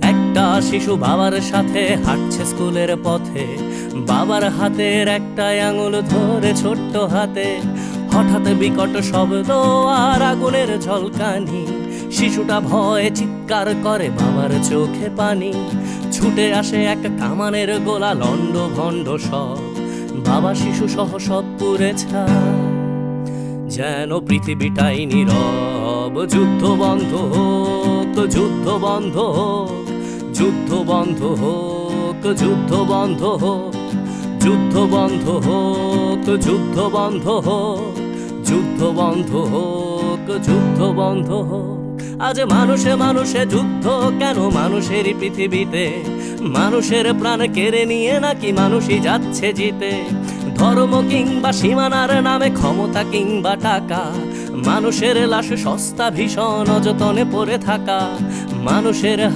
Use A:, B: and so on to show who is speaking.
A: একটা শিশু বাবার সাথে হাঁটছে স্কুলের পথে, বাবার হাতের একটা আঙুল ধরে ছোট্ট হাতে। হঠাৎ বিকট শব্দ আর আগুনের ঝলকানি, শিশুটা ভয়ে চিৎকার করে, বাবার চোখে পানি। ছুটে আসে এক কামানের গোলা, লন্ড ভন্ড সব, বাবা শিশু সহ সব পুড়ে ছাই। যেন পৃথিবীটাই নীরব, যুদ্ধ বন্ধ হোক, যুদ্ধ বন্ধ হোক, যুদ্ধ বন্ধ হোক, যুদ্ধ বন্ধ হোক, যুদ্ধ বন্ধ হোক, যুদ্ধ বন্ধ হোক, যুদ্ধ বন্ধ হোক, যুদ্ধ বন্ধ হোক। আজ মানুষে মানুষে যুদ্ধ কেন মানুষেরই পৃথিবীতে? মানুষের প্রাণ কেড়ে নিয়ে নাকি মানুষই যাচ্ছে জিতে? ধর্ম কিংবা সীমানার নামে, ক্ষমতা কিংবা টাকা, মানুষের লাশ সস্তা ভীষণ অযতনে পড়ে থাকা। মানুষের